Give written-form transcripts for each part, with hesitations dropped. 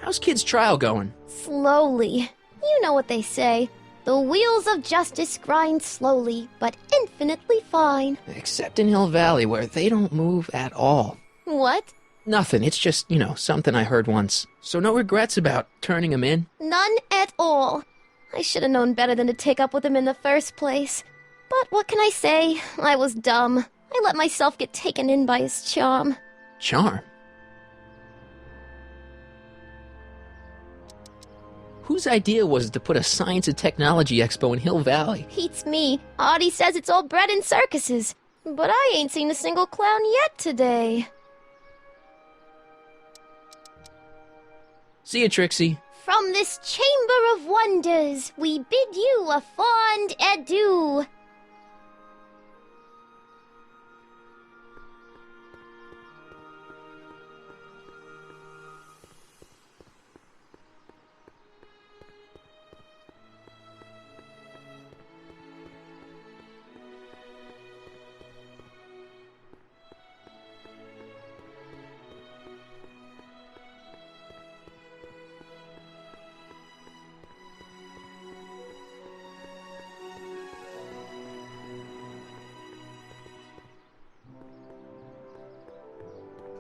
How's Kid's trial going? Slowly. You know what they say. The wheels of justice grind slowly, but infinitely fine. Except in Hill Valley, where they don't move at all. What? Nothing, it's just, something I heard once. So no regrets about turning him in? None at all. I should have known better than to take up with him in the first place. But what can I say? I was dumb. I let myself get taken in by his charm. Charm? Whose idea was it to put a science and technology expo in Hill Valley? Beats me. Audie says it's all bred in circuses. But I ain't seen a single clown yet today. See you, Trixie. From this chamber of wonders, we bid you a fond adieu.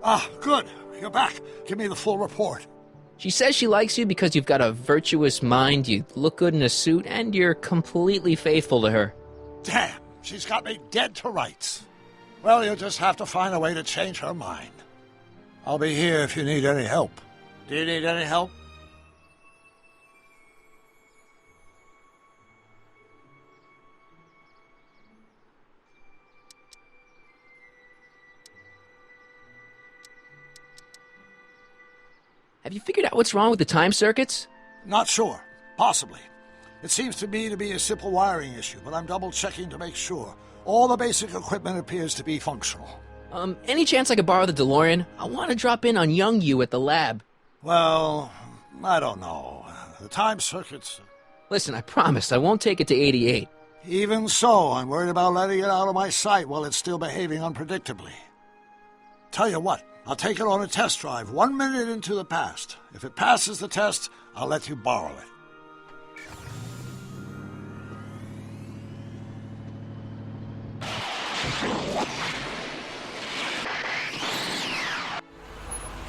Ah, good. You're back. Give me the full report. She says she likes you because you've got a virtuous mind, you look good in a suit, and you're completely faithful to her. Damn, she's got me dead to rights. Well, you'll just have to find a way to change her mind. I'll be here if you need any help. Do you need any help? Have you figured out what's wrong with the time circuits? Not sure. Possibly. It seems to me to be a simple wiring issue, but I'm double-checking to make sure. All the basic equipment appears to be functional. Any chance I could borrow the DeLorean? I want to drop in on young you at the lab. Well, I don't know. The time circuits... Listen, I promise I won't take it to 88. Even so, I'm worried about letting it out of my sight while it's still behaving unpredictably. Tell you what, I'll take it on a test drive 1 minute into the past. If it passes the test, I'll let you borrow it.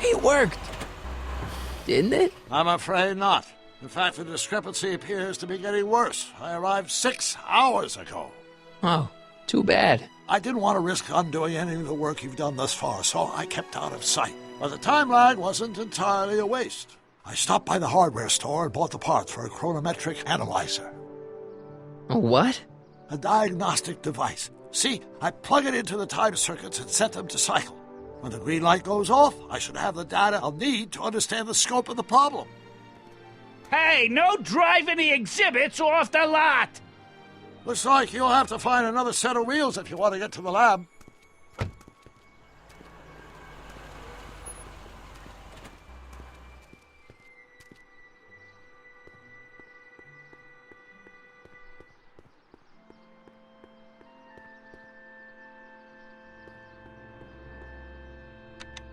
It worked! Didn't it? I'm afraid not. In fact, the discrepancy appears to be getting worse. I arrived 6 hours ago. Oh, too bad. I didn't want to risk undoing any of the work you've done thus far, so I kept out of sight. But the time lag wasn't entirely a waste. I stopped by the hardware store and bought the parts for a chronometric analyzer. A what? A diagnostic device. See, I plug it into the time circuits and set them to cycle. When the green light goes off, I should have the data I'll need to understand the scope of the problem. Hey, no driving the exhibits off the lot! Looks like you'll have to find another set of wheels if you want to get to the lab.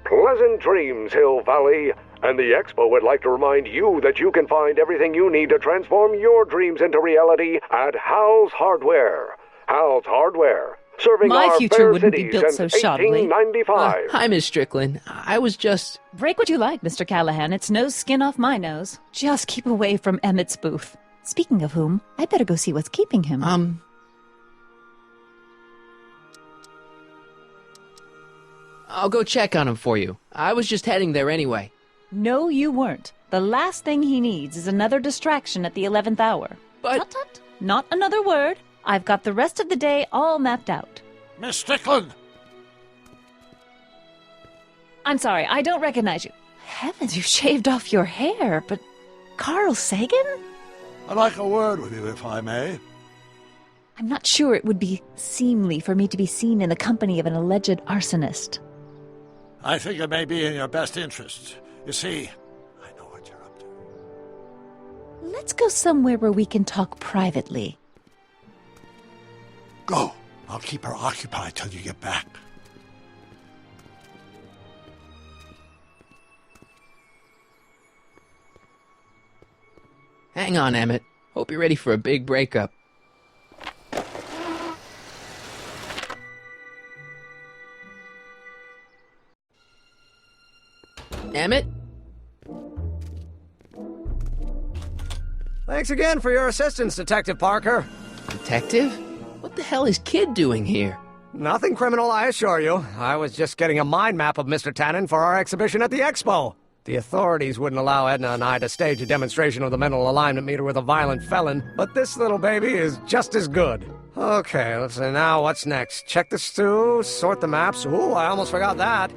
Pleasant dreams, Hill Valley. And the Expo would like to remind you that you can find everything you need to transform your dreams into reality at Hal's Hardware. Hal's Hardware, serving My our future fair wouldn't be city built since so shoddily. 1895. Hi, Miss Strickland. I was just... Break what you like, Mr. Callahan. It's no skin off my nose. Just keep away from Emmett's booth. Speaking of whom, I better go see what's keeping him. I'll go check on him for you. I was just heading there anyway. No, you weren't. The last thing he needs is another distraction at the 11th hour. But... Tut tut. Not another word. I've got the rest of the day all mapped out. Miss Strickland! I'm sorry, I don't recognize you. Heavens, you've shaved off your hair, but... Carl Sagan? I'd like a word with you, if I may. I'm not sure it would be seemly for me to be seen in the company of an alleged arsonist. I think it may be in your best interests. You see, I know what you're up to. Let's go somewhere where we can talk privately. Go. I'll keep her occupied till you get back. Hang on, Emmett. Hope you're ready for a big breakup. Emmett? Thanks again for your assistance, Detective Parker. Detective? What the hell is Kid doing here? Nothing criminal, I assure you. I was just getting a mind map of Mr. Tannen for our exhibition at the Expo. The authorities wouldn't allow Edna and I to stage a demonstration of the mental alignment meter with a violent felon, but this little baby is just as good. Okay, let's see now what's next. Check the stew, sort the maps. Ooh, I almost forgot that.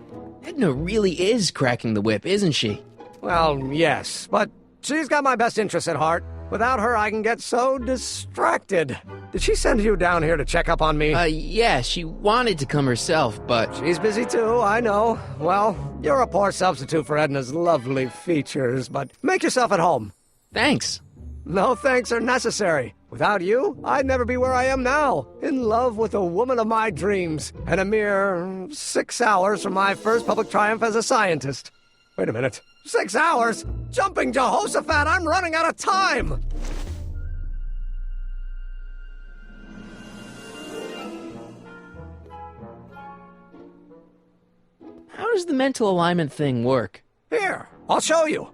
Edna really is cracking the whip, isn't she? Well, yes, but she's got my best interests at heart. Without her, I can get so distracted. Did she send you down here to check up on me? Yeah, she wanted to come herself, but... She's busy too, I know. Well, you're a poor substitute for Edna's lovely features, but make yourself at home. Thanks. No thanks are necessary. Without you, I'd never be where I am now, in love with the woman of my dreams, and a mere 6 hours from my first public triumph as a scientist. Wait a minute. 6 hours? Jumping Jehoshaphat, I'm running out of time! How does the mental alignment thing work? Here, I'll show you.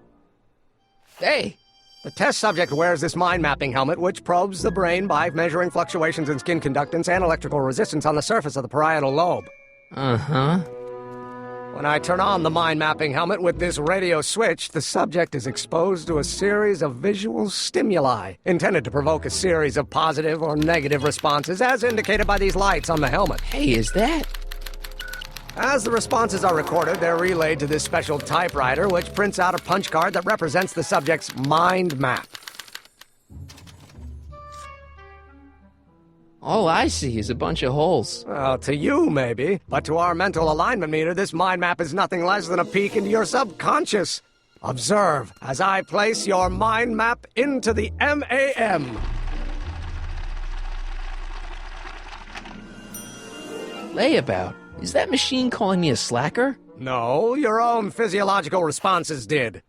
Hey! The test subject wears this mind-mapping helmet, which probes the brain by measuring fluctuations in skin conductance and electrical resistance on the surface of the parietal lobe. Uh-huh. When I turn on the mind-mapping helmet with this radio switch, the subject is exposed to a series of visual stimuli, intended to provoke a series of positive or negative responses, as indicated by these lights on the helmet. Hey, is that... As the responses are recorded, they're relayed to this special typewriter, which prints out a punch card that represents the subject's mind map. All I see is a bunch of holes. Well, to you, maybe. But to our mental alignment meter, this mind map is nothing less than a peek into your subconscious. Observe as I place your mind map into the MAM. Layabout? Is that machine calling me a slacker? No, your own physiological responses did.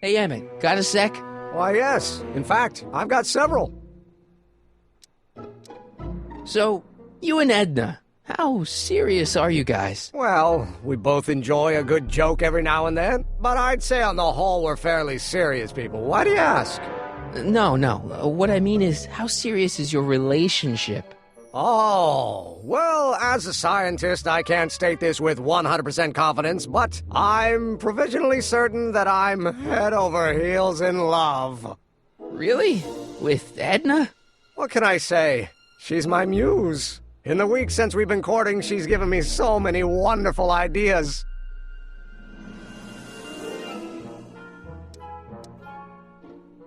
Hey, Emmett, got a sec? Why, yes. In fact, I've got several. So, you and Edna, how serious are you guys? Well, we both enjoy a good joke every now and then, but I'd say on the whole we're fairly serious people. Why do you ask? No. What I mean is, how serious is your relationship? Oh, well, as a scientist, I can't state this with 100% confidence, but I'm provisionally certain that I'm head over heels in love. Really? With Edna? What can I say? She's my muse. In the week since we've been courting, she's given me so many wonderful ideas.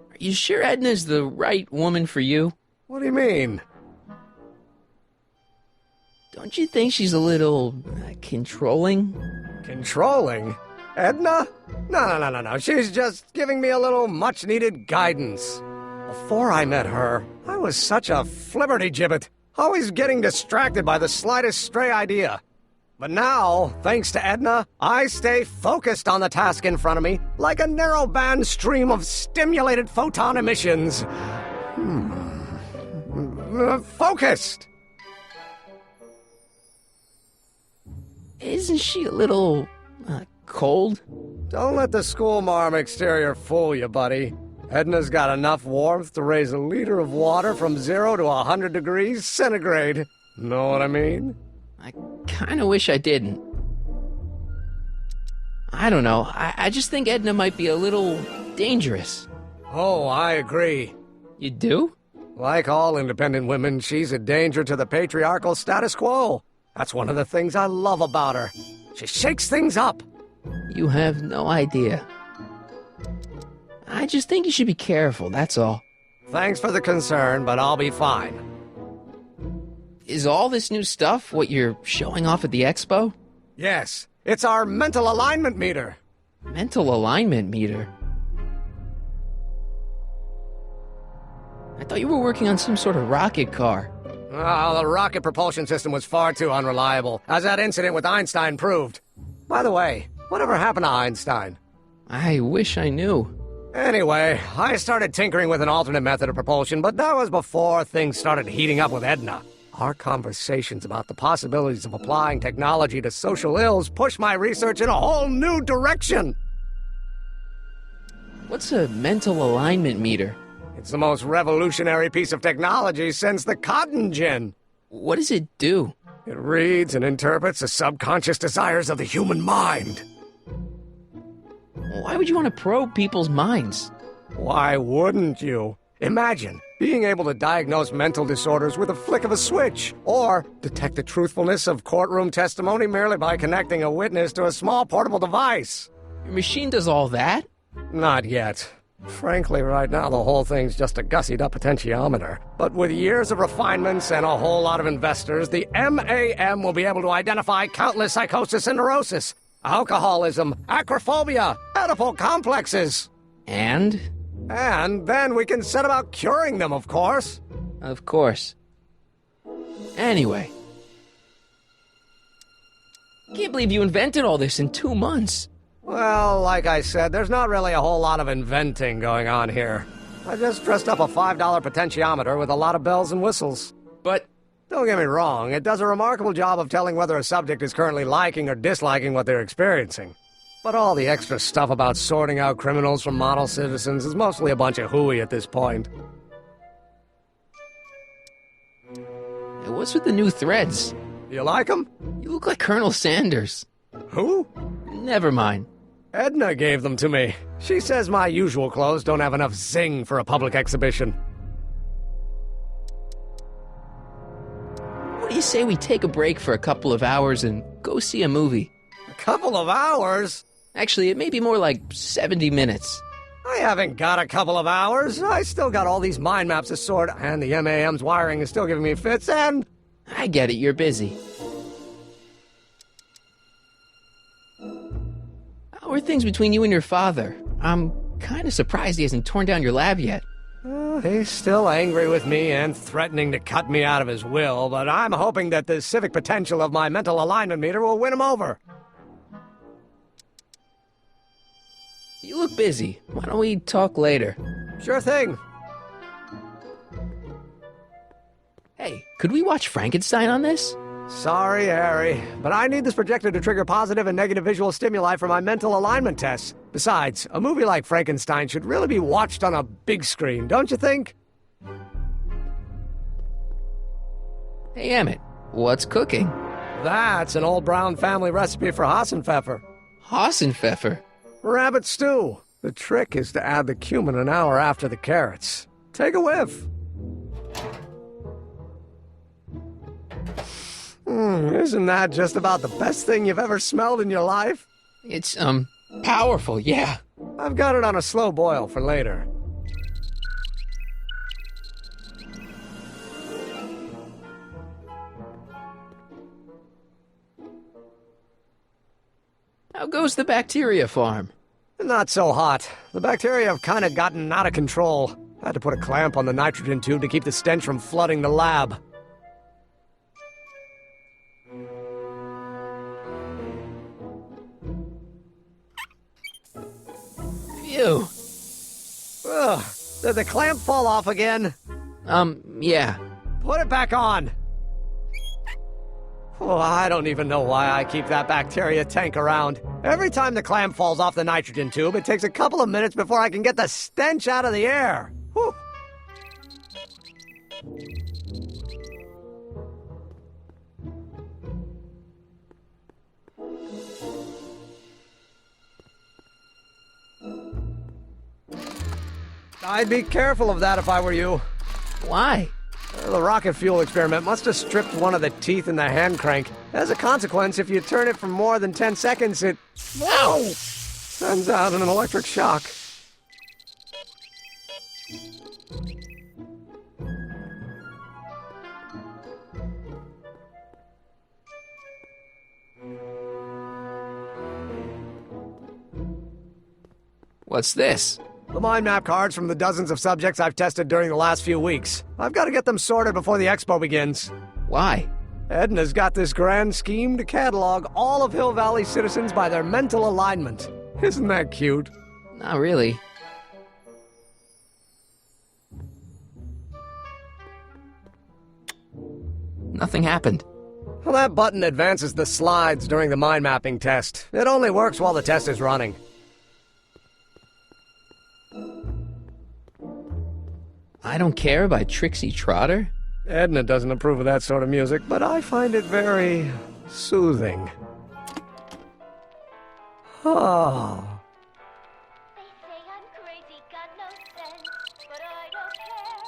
Are you sure Edna's the right woman for you? What do you mean? Don't you think she's a little... controlling? Controlling? Edna? No. She's just giving me a little much-needed guidance. Before I met her, I was such a flibberty-gibbet, always getting distracted by the slightest stray idea. But now, thanks to Edna, I stay focused on the task in front of me, like a narrow-band stream of stimulated photon emissions. Focused! Isn't she a little... cold? Don't let the schoolmarm exterior fool you, buddy. Edna's got enough warmth to raise a liter of water from 0 to 100 degrees centigrade. Know what I mean? I kinda wish I didn't. I don't know. I just think Edna might be a little dangerous. Oh, I agree. You do? Like all independent women, she's a danger to the patriarchal status quo. That's one of the things I love about her. She shakes things up. You have no idea. I just think you should be careful, that's all. Thanks for the concern, but I'll be fine. Is all this new stuff what you're showing off at the expo? Yes, it's our mental alignment meter. Mental alignment meter? I thought you were working on some sort of rocket car. Oh, the rocket propulsion system was far too unreliable, as that incident with Einstein proved. By the way, whatever happened to Einstein? I wish I knew. Anyway, I started tinkering with an alternate method of propulsion, but that was before things started heating up with Edna. Our conversations about the possibilities of applying technology to social ills pushed my research in a whole new direction. What's a mental alignment meter? It's the most revolutionary piece of technology since the cotton gin. What does it do? It reads and interprets the subconscious desires of the human mind. Why would you want to probe people's minds? Why wouldn't you? Imagine being able to diagnose mental disorders with a flick of a switch, or detect the truthfulness of courtroom testimony merely by connecting a witness to a small portable device. Your machine does all that? Not yet. Frankly, right now the whole thing's just a gussied-up potentiometer. But with years of refinements and a whole lot of investors, the MAM will be able to identify countless psychosis and neurosis, alcoholism, acrophobia, Oedipal complexes. And? And then we can set about curing them, of course. Of course. Anyway. Can't believe you invented all this in 2 months. Well, like I said, there's not really a whole lot of inventing going on here. I just dressed up a $5 potentiometer with a lot of bells and whistles. But don't get me wrong, it does a remarkable job of telling whether a subject is currently liking or disliking what they're experiencing. But all the extra stuff about sorting out criminals from model citizens is mostly a bunch of hooey at this point. Hey, what's with the new threads? You like them? You look like Colonel Sanders. Who? Never mind. Edna gave them to me. She says my usual clothes don't have enough zing for a public exhibition. What do you say we take a break for a couple of hours and go see a movie? A couple of hours? Actually, it may be more like 70 minutes. I haven't got a couple of hours. I still got all these mind maps to sort, and the MAM's wiring is still giving me fits, and... I get it, you're busy. How are things between you and your father? I'm kind of surprised he hasn't torn down your lab yet. He's still angry with me and threatening to cut me out of his will, but I'm hoping that the civic potential of my mental alignment meter will win him over. You look busy. Why don't we talk later? Sure thing. Hey, could we watch Frankenstein on this? Sorry, Harry, but I need this projector to trigger positive and negative visual stimuli for my mental alignment tests. Besides, a movie like Frankenstein should really be watched on a big screen, don't you think? Hey, Emmett, what's cooking? That's an old Brown family recipe for Hassenpfeffer. Hassenpfeffer? Rabbit stew. The trick is to add the cumin an hour after the carrots. Take a whiff. Isn't that just about the best thing you've ever smelled in your life? It's, powerful, yeah. I've got it on a slow boil for later. How goes the bacteria farm? Not so hot. The bacteria have kind of gotten out of control. I had to put a clamp on the nitrogen tube to keep the stench from flooding the lab. Phew. Ugh. Did the clamp fall off again? Yeah. Put it back on. Oh, I don't even know why I keep that bacteria tank around. Every time the clamp falls off the nitrogen tube, it takes a couple of minutes before I can get the stench out of the air. Whew. I'd be careful of that if I were you. Why? The rocket fuel experiment must have stripped one of the teeth in the hand crank. As a consequence, if you turn it for more than 10 seconds, it... Ow! Sends out an electric shock. What's this? The mind map cards from the dozens of subjects I've tested during the last few weeks. I've got to get them sorted before the expo begins. Why? Edna's got this grand scheme to catalog all of Hill Valley citizens by their mental alignment. Isn't that cute? Not really. Nothing happened. Well, that button advances the slides during the mind mapping test. It only works while the test is running. I Don't Care by Trixie Trotter? Edna doesn't approve of that sort of music, but I find it very soothing. Oh. They say I'm crazy, got no sense, but I don't care.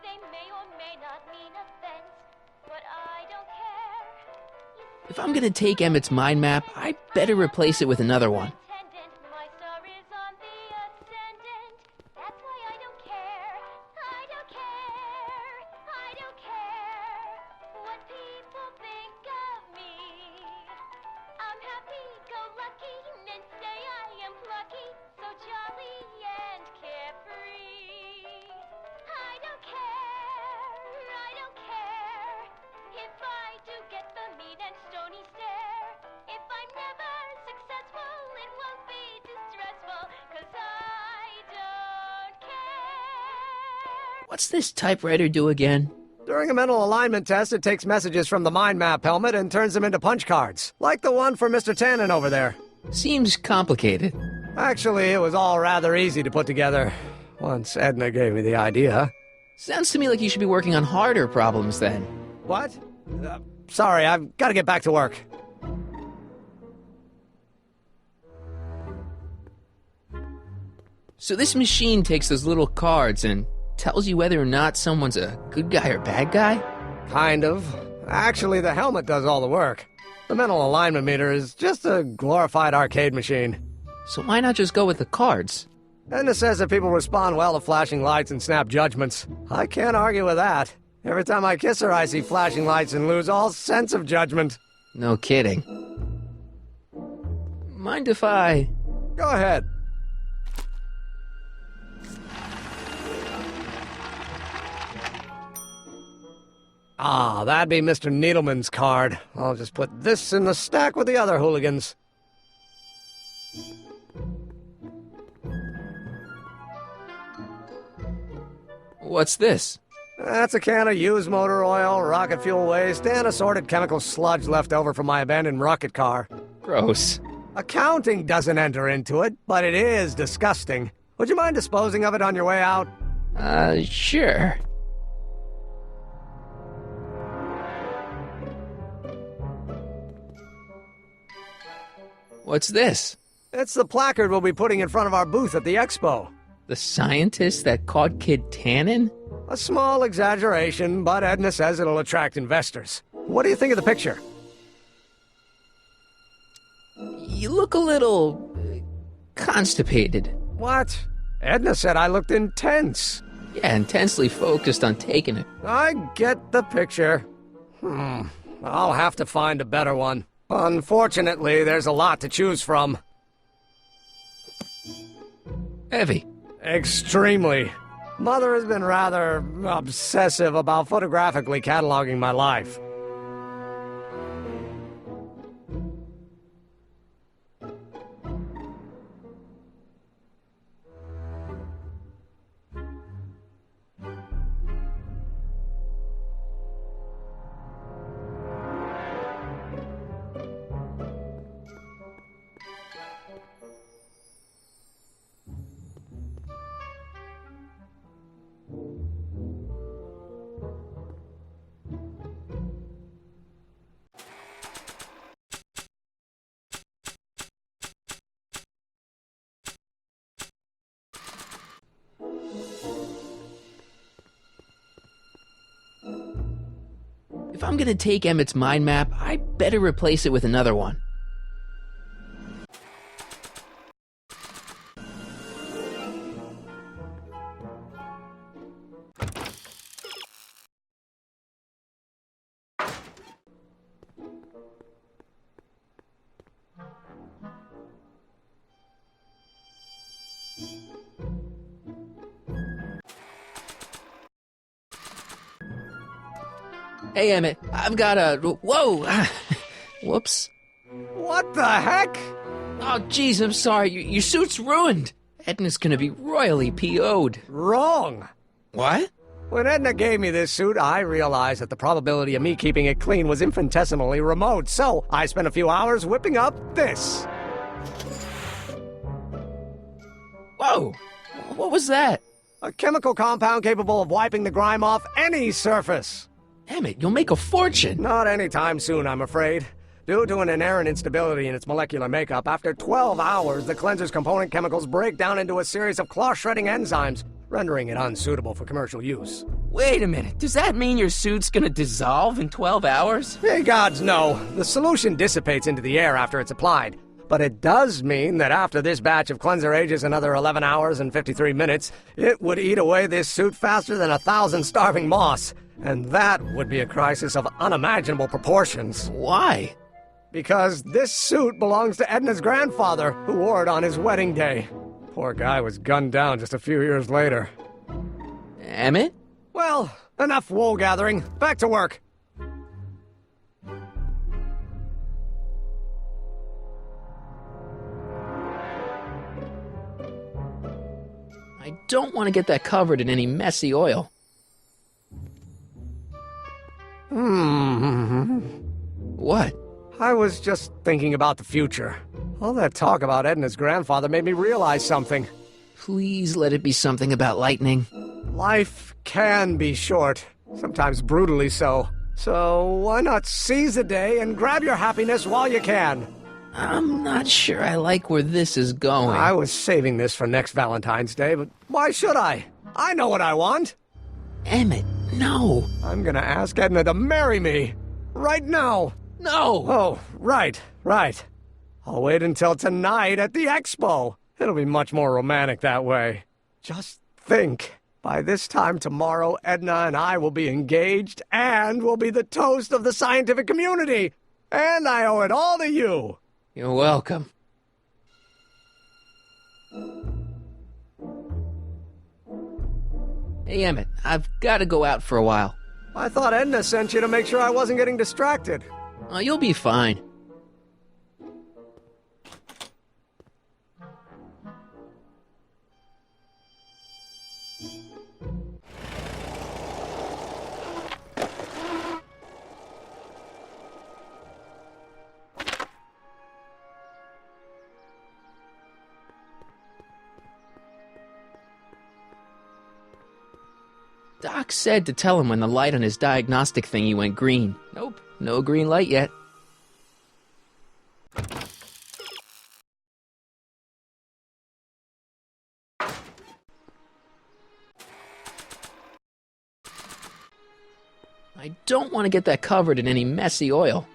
They may or may not mean offense, but I don't care. If I'm gonna take Emmett's mind map, I better replace it with another one. My star is on the ascendant. That's why I don't care. I don't care. I don't care what people think of me. I'm happy, go lucky, and say I am plucky, so jolly and carefree. I don't care. I don't care if I do get the mean and stony stare. If I'm never successful, it won't be distressful, 'cause I don't care. What's this typewriter do again? During a mental alignment test, it takes messages from the mind map helmet and turns them into punch cards, like the one for Mr. Tannen over there. Seems complicated. Actually, it was all rather easy to put together, once Edna gave me the idea. Sounds to me like you should be working on harder problems then. What? Sorry, I've got to get back to work. So this machine takes those little cards and tells you whether or not someone's a good guy or bad guy? Kind of. Actually, the helmet does all the work. The mental alignment meter is just a glorified arcade machine. So why not just go with the cards? Edna says that people respond well to flashing lights and snap judgments. I can't argue with that. Every time I kiss her, I see flashing lights and lose all sense of judgment. No kidding. Mind if I... Go ahead. Ah, that'd be Mr. Needleman's card. I'll just put this in the stack with the other hooligans. What's this? That's a can of used motor oil, rocket fuel waste, and assorted chemical sludge left over from my abandoned rocket car. Gross. Accounting doesn't enter into it, but it is disgusting. Would you mind disposing of it on your way out? Sure. What's this? It's the placard we'll be putting in front of our booth at the expo. The scientist that caught Kid Tannen? A small exaggeration, but Edna says it'll attract investors. What do you think of the picture? You look a little... constipated. What? Edna said I looked intense. Yeah, intensely focused on taking it. I get the picture. I'll have to find a better one. Unfortunately, there's a lot to choose from. Heavy. Extremely. Mother has been rather obsessive about photographically cataloging my life. If I'm gonna take Emmett's mind map, I better replace it with another one. Hey, Emmett, I've got a... Whoa! Whoops. What the heck? Oh, jeez, I'm sorry. Your suit's ruined. Edna's gonna be royally PO'd. Wrong. What? When Edna gave me this suit, I realized that the probability of me keeping it clean was infinitesimally remote, so I spent a few hours whipping up this. Whoa! What was that? A chemical compound capable of wiping the grime off any surface. Emmett, you'll make a fortune. Not anytime soon, I'm afraid. Due to an inherent instability in its molecular makeup, after 12 hours, the cleanser's component chemicals break down into a series of cloth-shredding enzymes, rendering it unsuitable for commercial use. Wait a minute, does that mean your suit's gonna dissolve in 12 hours? Hey, gods, no. The solution dissipates into the air after it's applied. But it does mean that after this batch of cleanser ages another 11 hours and 53 minutes, it would eat away this suit faster than 1,000 starving moths. And that would be a crisis of unimaginable proportions. Why? Because this suit belongs to Edna's grandfather, who wore it on his wedding day. Poor guy was gunned down just a few years later. Emmett? Well, enough wool gathering. Back to work. I don't want to get that covered in any messy oil. What? I was just thinking about the future. All that talk about Edna's grandfather made me realize something. Please let it be something about lightning. Life can be short, sometimes brutally so. So why not seize the day and grab your happiness while you can? I'm not sure I like where this is going. I was saving this for next Valentine's Day, but why should I? I know what I want. Emmett, no. I'm gonna ask Edna to marry me. Right now. No! Oh, right. I'll wait until tonight at the expo. It'll be much more romantic that way. Just think. By this time tomorrow, Edna and I will be engaged and will be the toast of the scientific community. And I owe it all to you. You're welcome. Hey, Emmett, I've got to go out for a while. I thought Edna sent you to make sure I wasn't getting distracted. Oh, you'll be fine. Doc said to tell him when the light on his diagnostic thingy went green. Nope, no green light yet. I don't want to get that covered in any messy oil.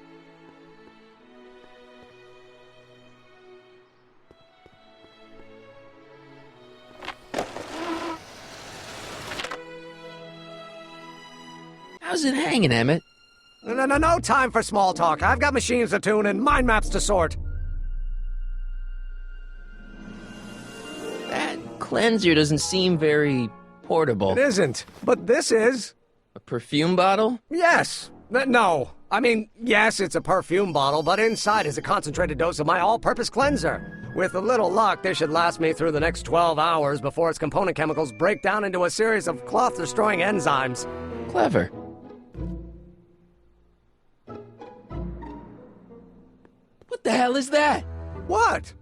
How's it hanging, Emmett? No time for small talk. I've got machines to tune and mind maps to sort. That cleanser doesn't seem very portable. It isn't, but this is. A perfume bottle? Yes. No. I mean, yes, it's a perfume bottle, but inside is a concentrated dose of my all-purpose cleanser. With a little luck, this should last me through the next 12 hours before its component chemicals break down into a series of cloth-destroying enzymes. Clever. What the hell is that? What?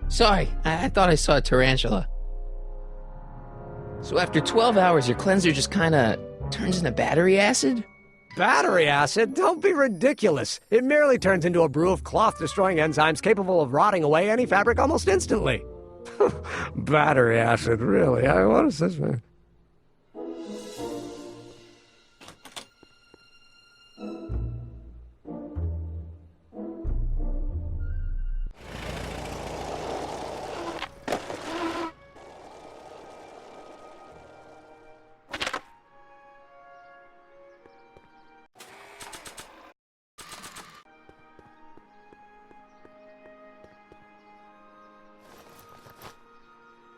Sorry, I thought I saw a tarantula. So after 12 hours, your cleanser just kinda turns into battery acid? Battery acid? Don't be ridiculous. It merely turns into a brew of cloth-destroying enzymes capable of rotting away any fabric almost instantly. Battery acid, really? What is this, man?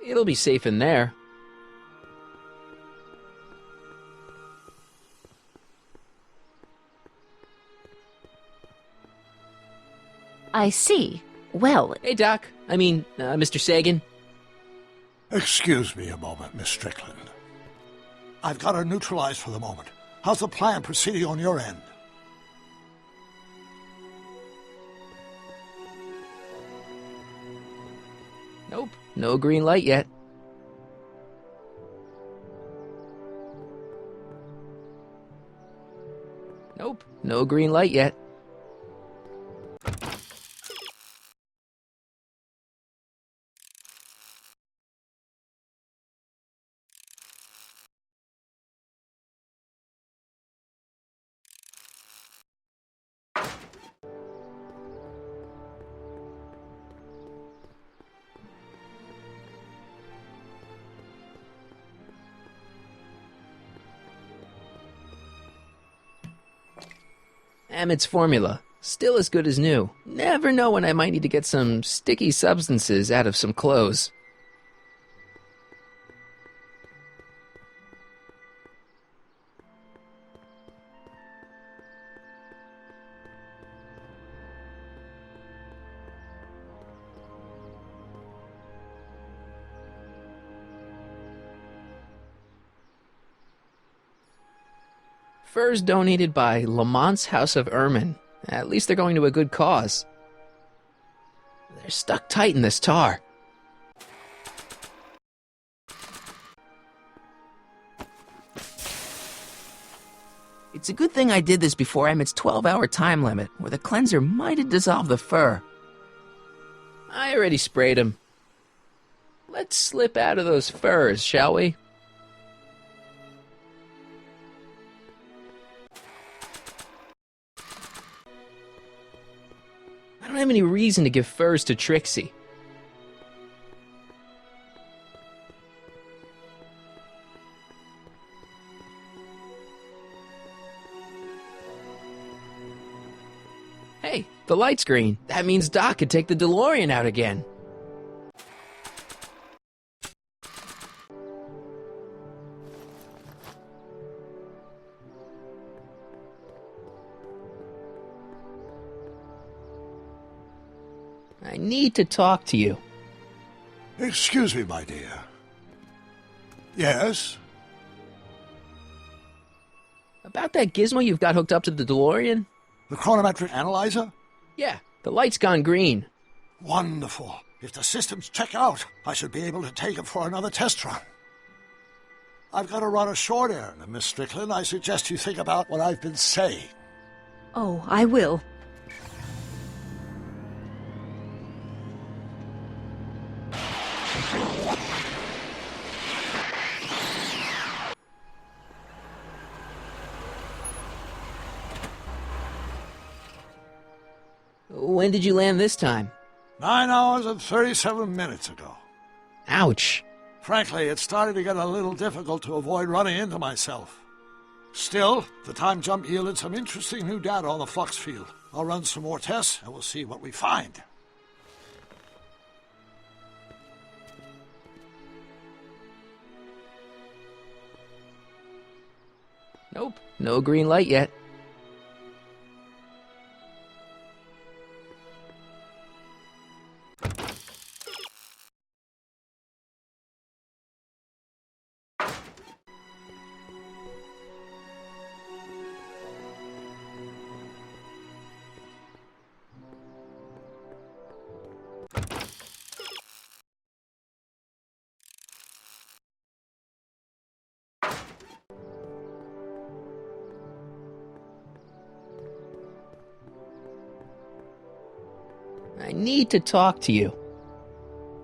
It'll be safe in there. I see. Well, Hey, Doc. Mr. Sagan. Excuse me a moment, Miss Strickland. I've got her neutralized for the moment. How's the plan proceeding on your end? Nope. No green light yet. Nope. No green light yet. Emmett's formula. Still as good as new. Never know when I might need to get some sticky substances out of some clothes. Furs donated by Lamont's House of Ermine. At least they're going to a good cause. They're stuck tight in this tar. It's a good thing I did this before Emmett's 12-hour time limit, or the cleanser might have dissolved the fur. I already sprayed him. Let's slip out of those furs, shall we? I don't have any reason to give furs to Trixie. Hey, the light's green. That means Doc could take the DeLorean out again. I need to talk to you. Excuse me, my dear. Yes? About that gizmo you've got hooked up to the DeLorean? The chronometric analyzer? Yeah, the light's gone green. Wonderful. If the systems check out, I should be able to take it for another test run. I've got to run a short errand, Miss Strickland. I suggest you think about what I've been saying. oh, I will. When did you land this time? 9 hours and 37 minutes ago. Ouch. Frankly, it's starting to get a little difficult to avoid running into myself. Still, the time jump yielded some interesting new data on the flux field. I'll run some more tests, and we'll see what we find. Nope, no green light yet. I need to talk to you.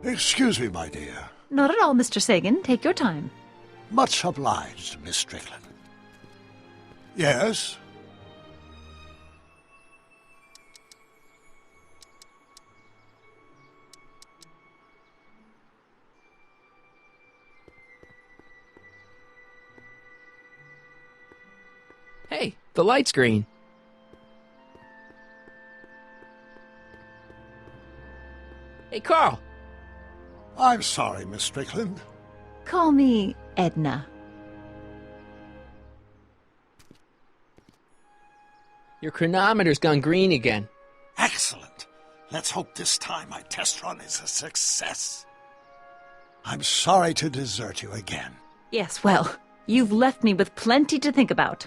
Excuse me, my dear. Not at all, Mr. Sagan. Take your time. Much obliged, Miss Strickland. Yes? Hey, the light's green. Hey, Carl. I'm sorry, Miss Strickland. Call me Edna. Your chronometer's gone green again. Excellent. Let's hope this time my test run is a success. I'm sorry to desert you again. Yes, well, you've left me with plenty to think about.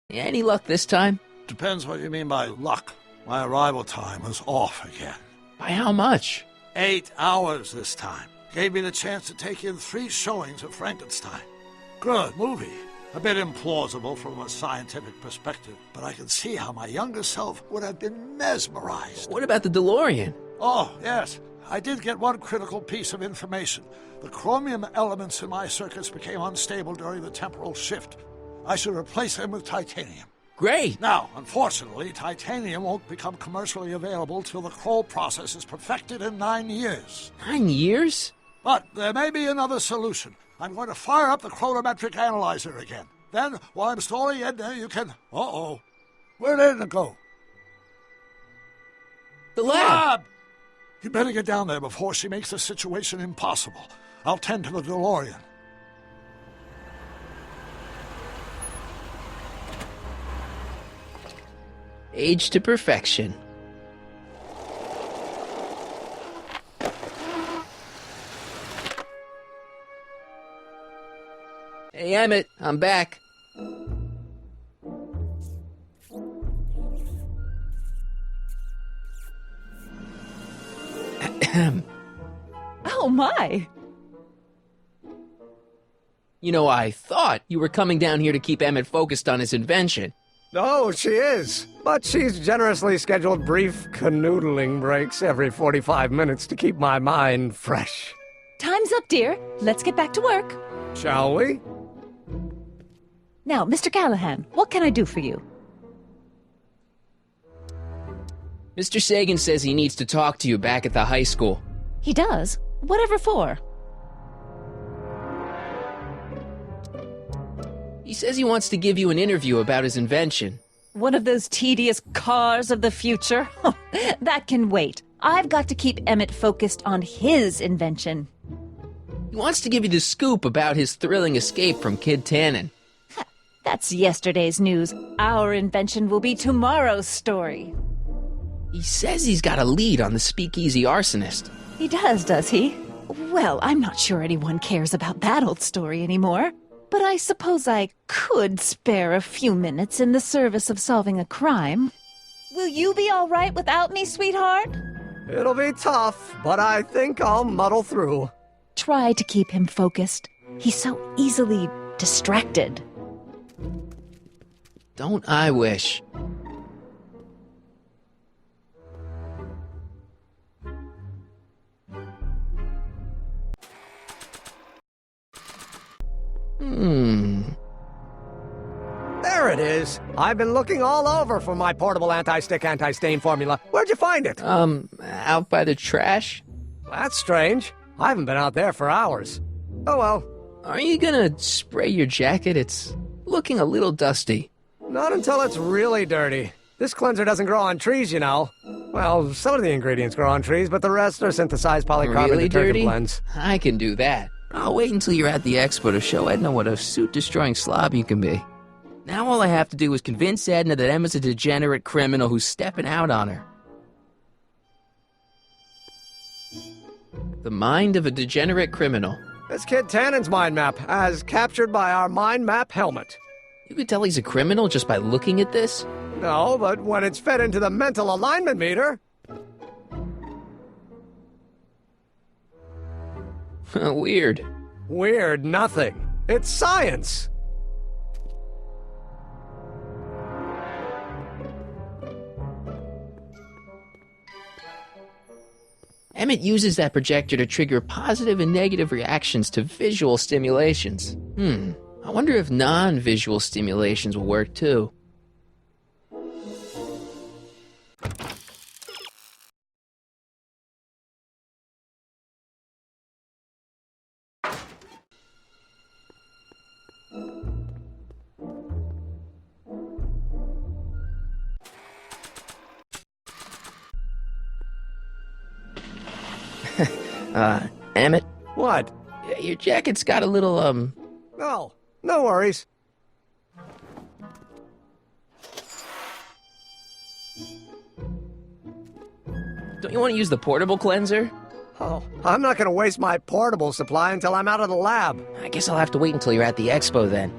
Any luck this time? Depends what you mean by luck. My arrival time was off again. By how much? 8 hours this time. Gave me the chance to take in 3 showings of Frankenstein. Good movie. A bit implausible from a scientific perspective, but I can see how my younger self would have been mesmerized. What about the DeLorean? Oh, yes. I did get one critical piece of information. The chromium elements in my circuits became unstable during the temporal shift. I should replace them with titanium. Great! Now, unfortunately, titanium won't become commercially available till the Kroll process is perfected in 9 years. 9 years? But there may be another solution. I'm going to fire up the chronometric analyzer again. Then, while I'm stalling Edna, you can... Uh-oh. Where'd Edna go? The lab! You better get down there before she makes the situation impossible. I'll tend to the DeLorean. Age to perfection. Hey, Emmett, I'm back. Oh, my! You know, I thought you were coming down here to keep Emmett focused on his invention. Oh, she is. But she's generously scheduled brief canoodling breaks every 45 minutes to keep my mind fresh. Time's up, dear. Let's get back to work. Shall we? Now, Mr. Callahan, what can I do for you? Mr. Sagan says he needs to talk to you back at the high school. He does? Whatever for? He says he wants to give you an interview about his invention. One of those tedious cars of the future? That can wait. I've got to keep Emmett focused on his invention. He wants to give you the scoop about his thrilling escape from Kid Tannen. That's yesterday's news. Our invention will be tomorrow's story. He says he's got a lead on the speakeasy arsonist. He does he? Well, I'm not sure anyone cares about that old story anymore. But I suppose I could spare a few minutes in the service of solving a crime. Will you be all right without me, sweetheart? It'll be tough, but I think I'll muddle through. Try to keep him focused. He's so easily distracted. Don't I wish? There it is. I've been looking all over for my portable anti-stick, anti-stain formula. Where'd you find it? Out by the trash? That's strange. I haven't been out there for hours. Oh well. Are you gonna spray your jacket? It's looking a little dusty. Not until it's really dirty. This cleanser doesn't grow on trees, you know. Well, some of the ingredients grow on trees, but the rest are synthesized polycarbonate Really detergent dirty? blends. I can do that. I'll wait until you're at the expo to show Edna what a suit-destroying slob you can be. Now all I have to do is convince Edna that Emma's a degenerate criminal who's stepping out on her. The mind of a degenerate criminal. It's Kid Tannen's mind map, as captured by our mind map helmet. You could tell he's a criminal just by looking at this? No, but when it's fed into the mental alignment meter... Weird. Weird nothing. It's science. Emmett uses that projector to trigger positive and negative reactions to visual stimulations. I wonder if non-visual stimulations will work too. Emmett, What? your jacket's got a little, Oh, no worries. don't you want to use the portable cleanser? Oh, I'm not gonna waste my portable supply until I'm out of the lab. I guess I'll have to wait until you're at the expo then.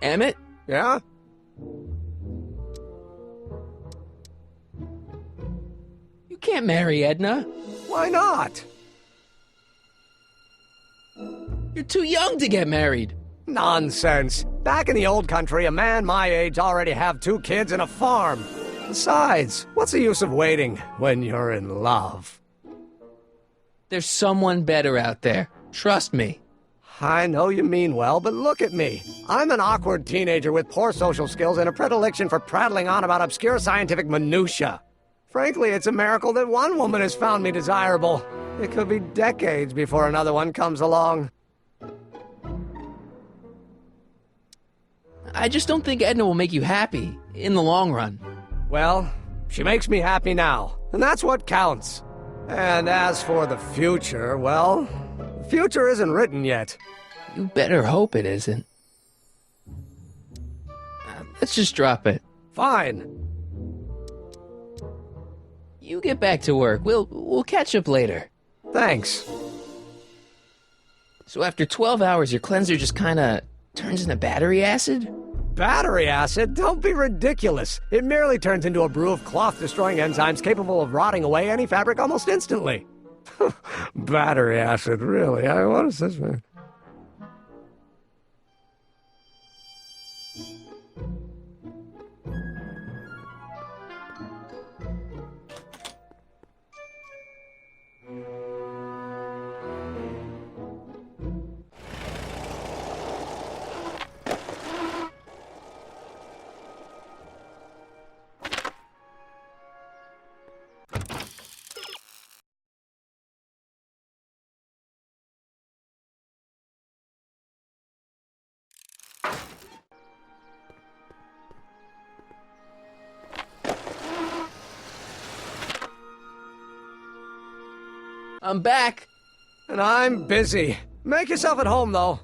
Emmett? Yeah? You can't marry Edna. Why not? You're too young to get married. Nonsense. Back in the old country, a man my age already have 2 kids and a farm. Besides, what's the use of waiting when you're in love? There's someone better out there. Trust me. I know you mean well, but look at me. I'm an awkward teenager with poor social skills and a predilection for prattling on about obscure scientific minutiae. Frankly, it's a miracle that one woman has found me desirable. It could be decades before another one comes along. I just don't think Edna will make you happy in the long run. Well, she makes me happy now, and that's what counts. And as for the future, well, the future isn't written yet. You better hope it isn't. Let's just drop it. Fine. You get back to work. We'll catch up later. Thanks. So after 12 hours, your cleanser just kinda turns into battery acid? Battery acid? Don't be ridiculous. It merely turns into a brew of cloth-destroying enzymes capable of rotting away any fabric almost instantly. Battery acid, really? What is this, man? I'm back. And I'm busy. Make yourself at home, though.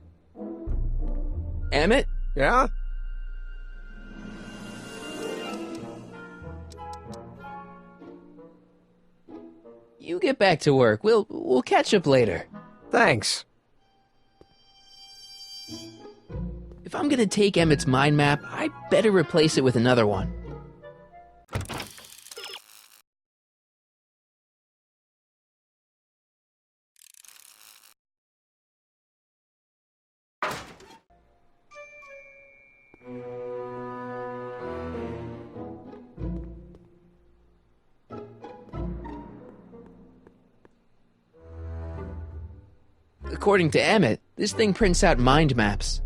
Emmett? Yeah? You get back to work. We'll catch up later. Thanks. If I'm gonna take Emmett's mind map, I better replace it with another one. According to Emmett, this thing prints out mind maps.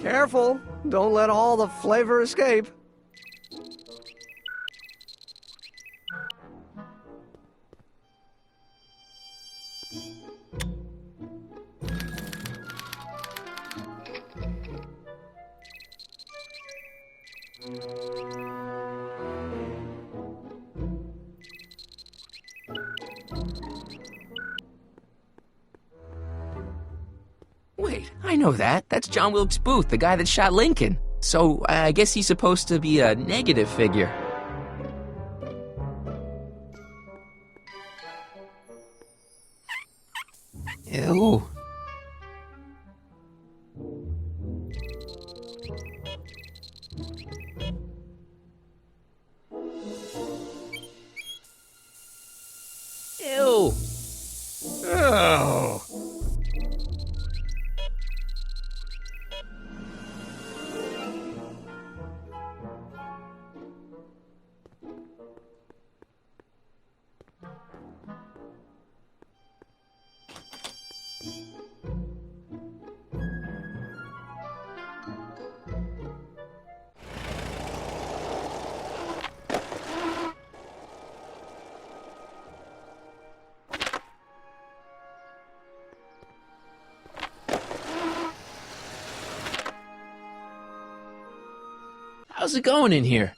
Careful. Don't let all the flavor escape. Wait, Wait, I know that. That's John Wilkes Booth, the guy that shot Lincoln. So I guess he's supposed to be a negative figure. Ew. Ew. Oh. How's it going in here?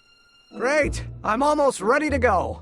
Great. I'm almost ready to go.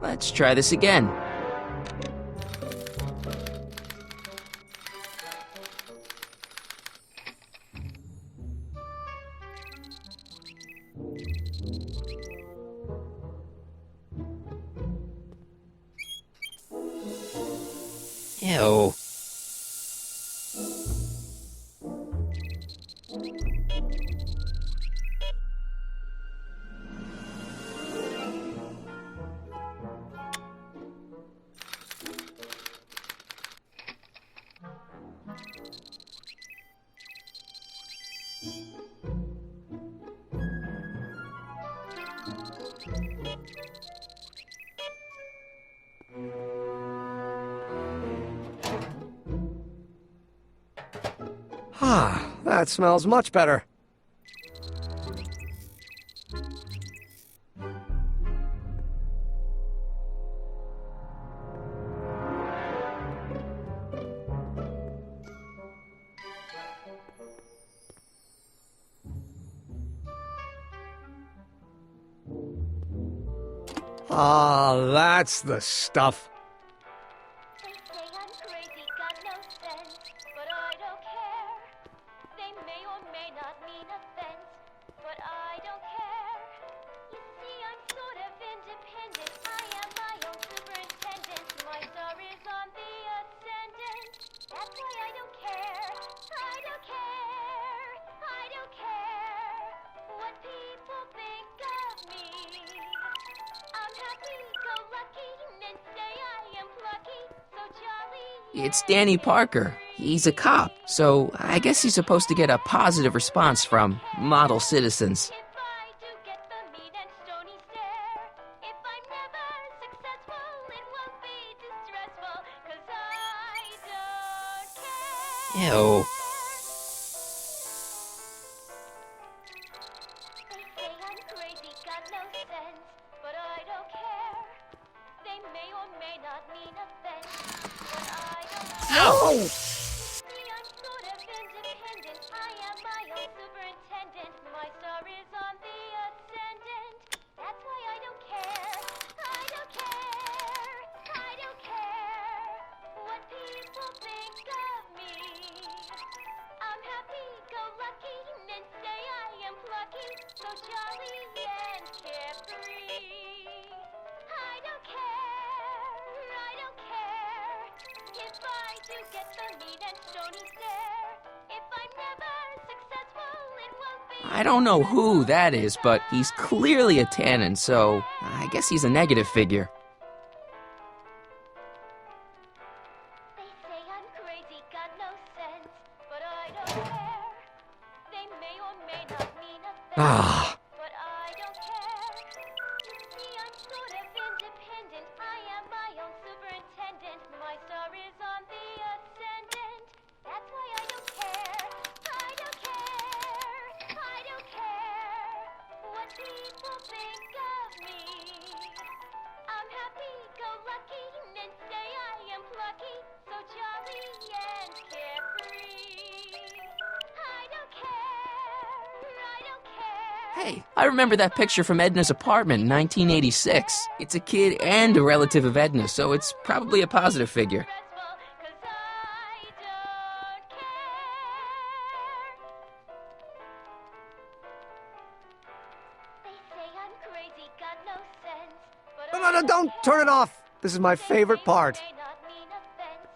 Let's try this again. Ew. Ah, that smells much better. Ah, that's the stuff. They say I'm crazy, got no sense, but I don't care. They may or may not mean offense, but I don't care. You see, I'm sort of independent. I am my own superintendent. My star is on the ascendant. That's why I don't care. I don't care. I don't care what people think of me. I'm happy-go-lucky and say I am plucky, so jolly. It's Danny Parker. He's a cop, so I guess he's supposed to get a positive response from model citizens. If I do get the mean and stony stare, if I'm never successful, it won't be distressful, 'cause I don't care. Ew. They say I'm crazy, got got no sense, but I don't care. They may or may not mean offense, but I don't care. Ow! See, I'm sort of independent. I am my own superintendent. My star is on the ascendant. That's why I don't care. I don't care. I don't care what people think of me. I'm happy-go-lucky, men say I am plucky, so jolly and carefree. I don't care if I do get the mean and stony stare. If I'm never successful, it won't be. I don't know who that is, but he's clearly a tannin, so I guess he's a negative figure. They say I'm crazy, got no sense, but I don't care. They may or may not mean offense, Ah. but I don't care. See, I'm sort of independent. I am my own superintendent. My star is on the ascendant. That's why I don't care. I don't care. I don't care what people think of me. I'm happy-go-lucky, men say I am plucky, so jolly and carefree. I don't care. I don't care. Hey, I remember that picture from Edna's apartment in 1986. It's a kid and a relative of Edna, so it's probably a positive figure. Stressful, 'cause I don't care. They say I'm crazy, got no sense, but No, I no, no, don't turn it off. This is my favorite part. May not mean offense,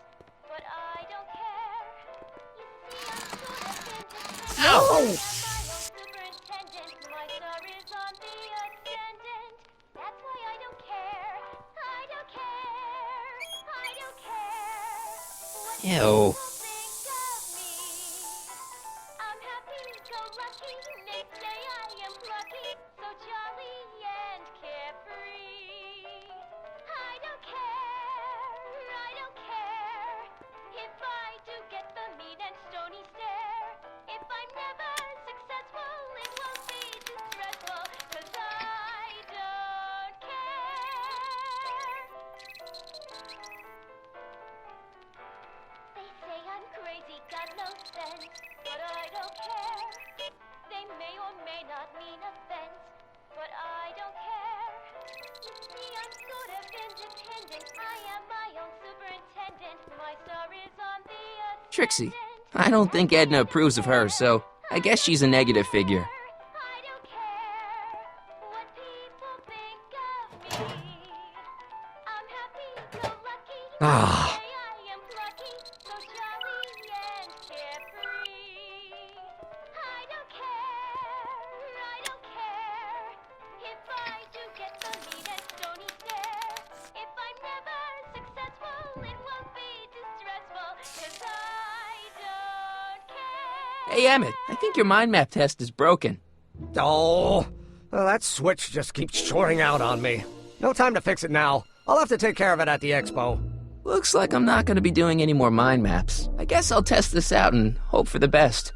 but I don't care. You see, I'm sort of independent. Ow! I am my own superintendent. My star is on the ascendant. That's why I don't care. I don't care. I don't care what Ew. people think of me. I'm happy-go-lucky. They say I am plucky, so jolly and carefree. I don't care if I do get the mean and stony stare. If I'm never successful, it won't be too stressful, 'cause I don't care. They say I'm crazy, got no sense, but I don't care. They may or may not mean offense, but I don't care. You see, I'm sort of independent. I am my own superintendent. My star is on the ascendant. Trixie, I don't think Edna approves of her, so I guess she's a negative figure. I don't care what people think of me. I'm happy-go-lucky. Ah. Say I am plucky, so jolly and carefree. I don't care if I do get the mean and stony stare. If I'm never successful, it won't be too stressful, 'cause I don't care. Hey, Emmett, I think your mind map test is broken. Oh, well, that switch just keeps shorting out on me. No time to fix it now. I'll have to take care of it at the expo. Looks like I'm not going to be doing any more mind maps. I guess I'll test this out and hope for the best.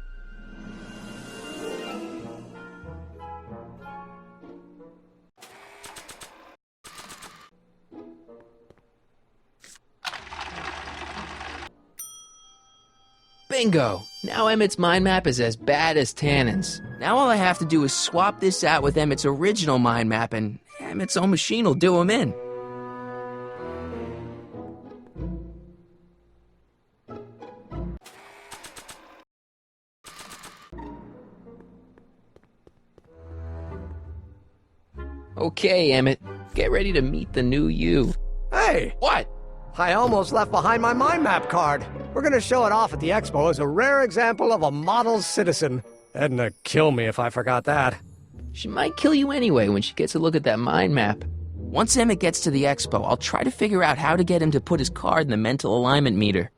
Bingo! Now Emmett's mind map is as bad as Tannen's. Now all I have to do is swap this out with Emmett's original mind map, and Emmett's own machine will do him in. Okay, Emmett, get ready to meet the new you. Hey, What? I almost left behind my mind map card. We're gonna show it off at the expo as a rare example of a model citizen. Edna kill me if I forgot that. She might kill you anyway when she gets a look at that mind map. Once Emmett gets to the expo, I'll try to figure out how to get him to put his card in the mental alignment meter.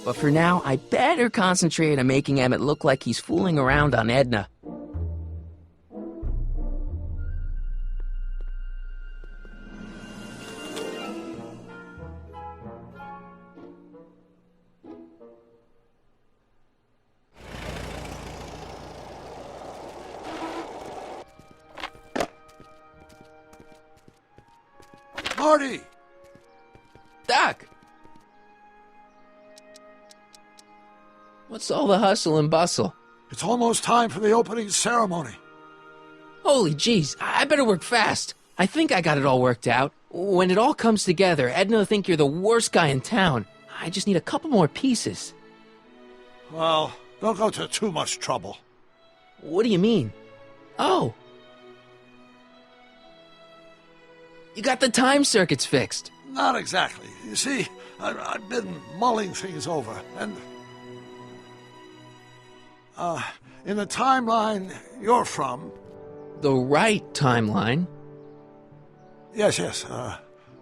But for now, I better concentrate on making Emmett look like he's fooling around on Edna. Marty! Doc! What's all the hustle and bustle? It's almost time for the opening ceremony. Holy jeez, I better work fast. I think I got it all worked out. When it all comes together, Edna will think you're the worst guy in town. I just need a couple more pieces. Well, don't go to too much trouble. What do you mean? Oh. You got the time circuits fixed. Not exactly. You see, I've been mulling things over, and... in the timeline you're from... The right timeline? Yes,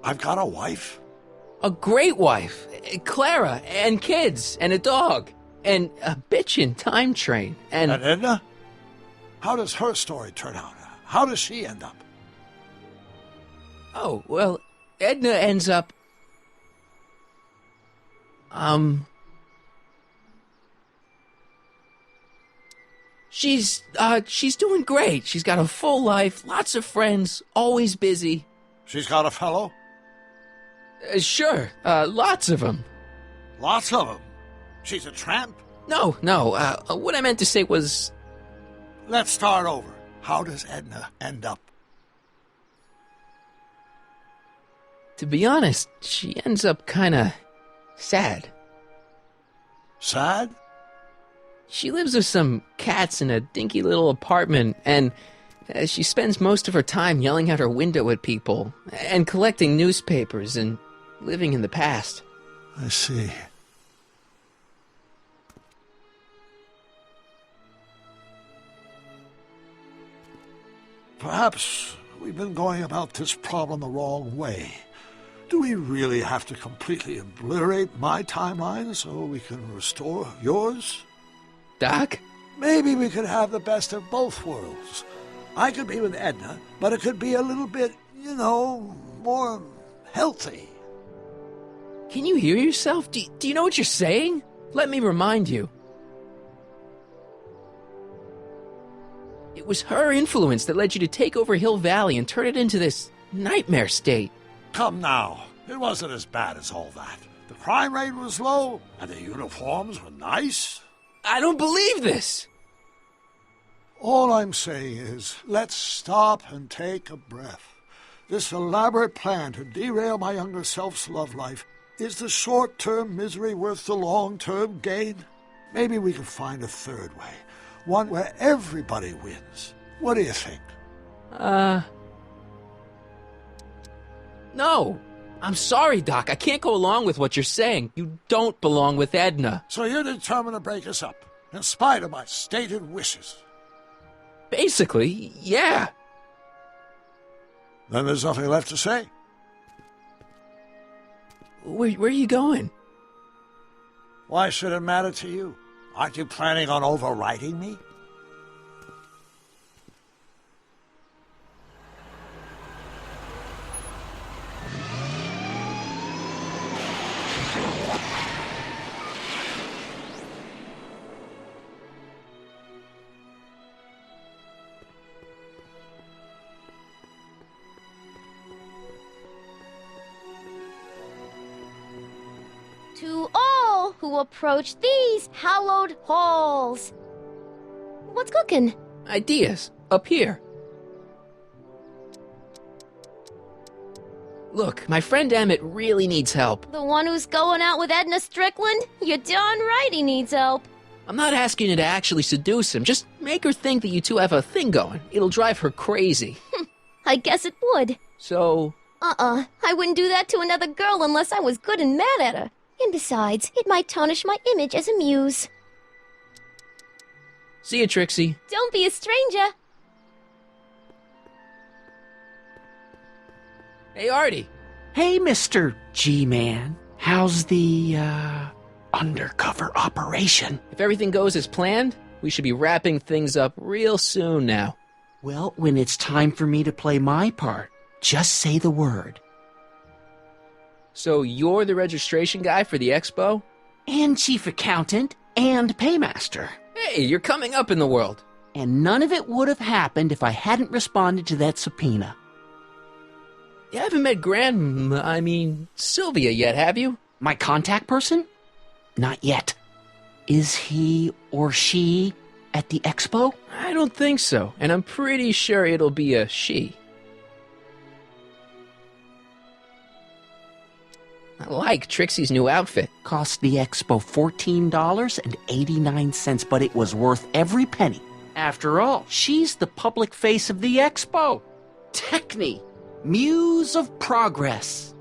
I've got a wife. A great wife. Clara, and kids, and a dog, and a bitchin' time train, And Edna? How does her story turn out? How does she end up? Oh, well, Edna ends up... She's doing great. She's got a full life, lots of friends, always busy. She's got a fellow? Sure, lots of them. Lots of them? She's a tramp? No, what I meant to say was... Let's start over. How does Edna end up? To be honest, she ends up kinda... sad. Sad? She lives with some cats in a dinky little apartment, and she spends most of her time yelling out her window at people, and collecting newspapers, and living in the past. I see. Perhaps we've been going about this problem the wrong way. Do we really have to completely obliterate my timeline so we can restore yours? Doc? Maybe we could have the best of both worlds. I could be with Edna, but it could be a little bit, more healthy. Can you hear yourself? Do you know what you're saying? Let me remind you. It was her influence that led you to take over Hill Valley and turn it into this nightmare state. Come now, it wasn't as bad as all that. The crime rate was low, and the uniforms were nice. I don't believe this! All I'm saying is, let's stop and take a breath. This elaborate plan to derail my younger self's love life, is the short-term misery worth the long-term gain? Maybe we could find a third way, one where everybody wins. What do you think? No. I'm sorry, Doc. I can't go along with what you're saying. You don't belong with Edna. So you're determined to break us up, in spite of my stated wishes? Basically, yeah. Then there's nothing left to say. Where are you going? Why should it matter to you? Aren't you planning on overwriting me? To all who approach these hallowed halls. What's cooking? Ideas. Up here. Look, my friend Emmett really needs help. The one who's going out with Edna Strickland? You're darn right he needs help. I'm not asking you to actually seduce him. Just make her think that you two have a thing going. It'll drive her crazy. I guess it would. So... I wouldn't do that to another girl unless I was good and mad at her. And besides, it might tarnish my image as a muse. See you, Trixie. Don't be a stranger. Hey, Artie. Hey, Mr. G-Man. How's the, undercover operation? If everything goes as planned, we should be wrapping things up real soon now. Well, when it's time for me to play my part, just say the word. So you're the registration guy for the expo? And chief accountant and paymaster. Hey, you're coming up in the world. And none of it would have happened if I hadn't responded to that subpoena. You haven't met Sylvia yet, have you? My contact person? Not yet. Is he or she at the expo? I don't think so, and I'm pretty sure it'll be a she. I like Trixie's new outfit. Cost the expo $14.89, but it was worth every penny. After all, she's the public face of the expo. Techne, Muse of Progress.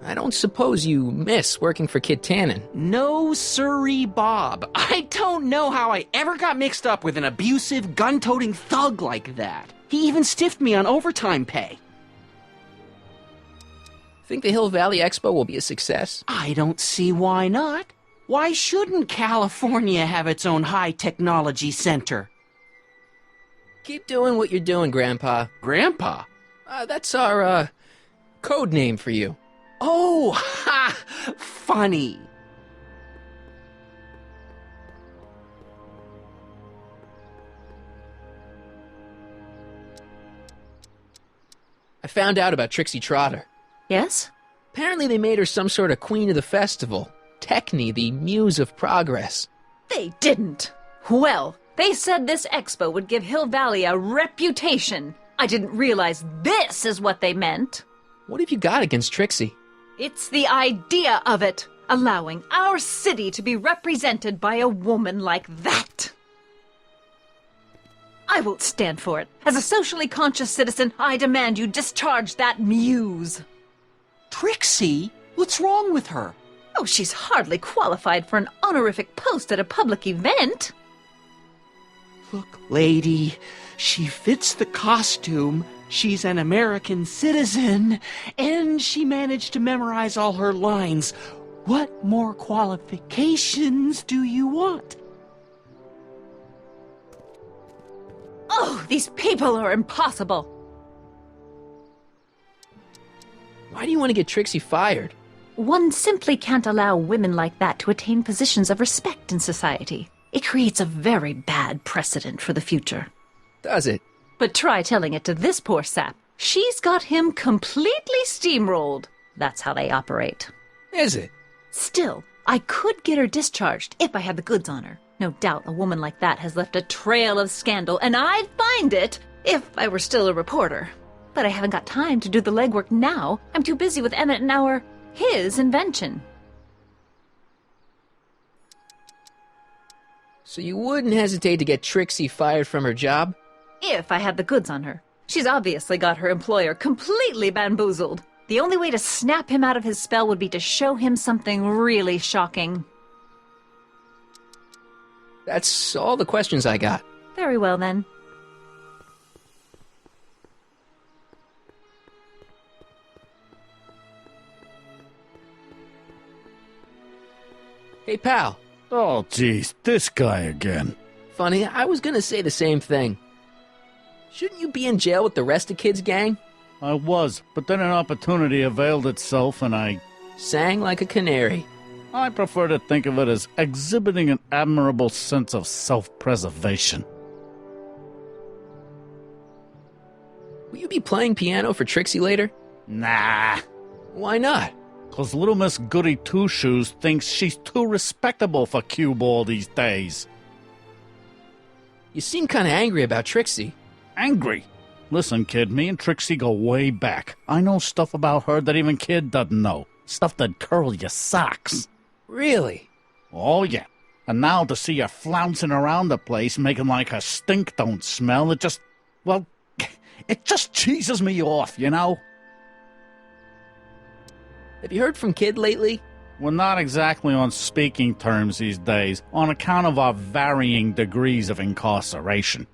I don't suppose you miss working for Kid Tannen. No siree, Bob. I don't know how I ever got mixed up with an abusive, gun-toting thug like that. He even stiffed me on overtime pay. Think the Hill Valley Expo will be a success? I don't see why not. Why shouldn't California have its own high-technology center? Keep doing what you're doing, Grandpa. Grandpa? That's our, code name for you. Oh, ha! Funny. I found out about Trixie Trotter. Yes? Apparently they made her some sort of queen of the festival. Techne, the Muse of Progress. They didn't. Well, they said this expo would give Hill Valley a reputation. I didn't realize this is what they meant. What have you got against Trixie? It's the idea of it, allowing our city to be represented by a woman like that. I won't stand for it. As a socially conscious citizen, I demand you discharge that muse. Trixie? What's wrong with her? Oh, she's hardly qualified for an honorific post at a public event. Look, lady, she fits the costume. She's an American citizen, and she managed to memorize all her lines. What more qualifications do you want? Oh, these people are impossible. Why do you want to get Trixie fired? One simply can't allow women like that to attain positions of respect in society. It creates a very bad precedent for the future. Does it? But try telling it to this poor sap. She's got him completely steamrolled. That's how they operate. Is it? Still, I could get her discharged if I had the goods on her. No doubt a woman like that has left a trail of scandal, and I'd find it if I were still a reporter. But I haven't got time to do the legwork now. I'm too busy with Emmett and his invention. So you wouldn't hesitate to get Trixie fired from her job? If I had the goods on her. She's obviously got her employer completely bamboozled. The only way to snap him out of his spell would be to show him something really shocking. That's all the questions I got. Very well, then. Hey, pal. Oh, geez, this guy again. Funny, I was gonna say the same thing. Shouldn't you be in jail with the rest of Kid's gang? I was, but then an opportunity availed itself and I sang like a canary. I prefer to think of it as exhibiting an admirable sense of self-preservation. Will you be playing piano for Trixie later? Nah. Why not? 'Cause little Miss Goody Two-Shoes thinks she's too respectable for cue ball these days. You seem kinda angry about Trixie. Angry? Listen, kid, me and Trixie go way back. I know stuff about her that even Kid doesn't know. Stuff that'd curl your socks. Really? Oh, yeah. And now to see her flouncing around the place, making like her stink don't smell, it just cheeses me off, you know? Have you heard from Kid lately? We're not exactly on speaking terms these days, on account of our varying degrees of incarceration.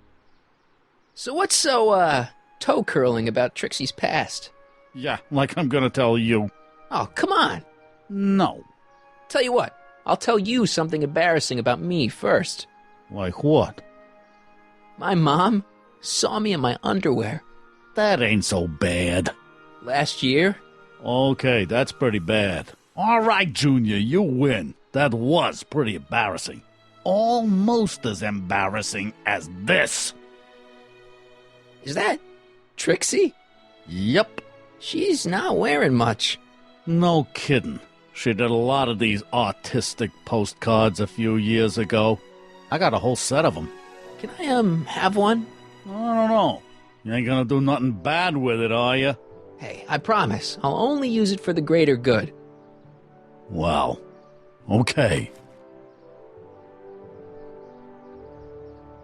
So what's so, toe-curling about Trixie's past? Yeah, like I'm gonna tell you. Oh, come on. No. Tell you what, I'll tell you something embarrassing about me first. Like what? My mom saw me in my underwear. That ain't so bad. Last year? Okay, that's pretty bad. All right, Junior, you win. That was pretty embarrassing. Almost as embarrassing as this. Is that Trixie? Yep. She's not wearing much. No kidding. She did a lot of these artistic postcards a few years ago. I got a whole set of them. Can I, have one? I don't know. You ain't gonna do nothing bad with it, are you? Hey, I promise. I'll only use it for the greater good. Well, okay.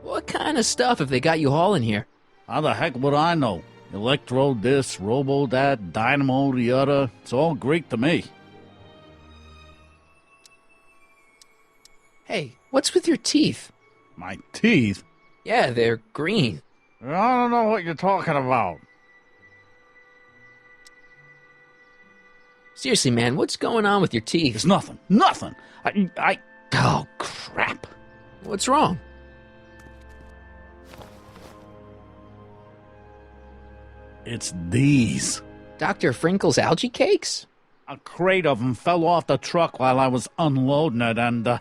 What kind of stuff have they got you hauling here? How the heck would I know? Electro this, robo that, dynamo the other. It's all Greek to me. Hey, what's with your teeth? My teeth? Yeah, they're green. I don't know what you're talking about. Seriously, man, what's going on with your teeth? It's nothing. Nothing. Oh, crap. What's wrong? It's these. Dr. Frinkle's algae cakes? A crate of them fell off the truck while I was unloading it, and I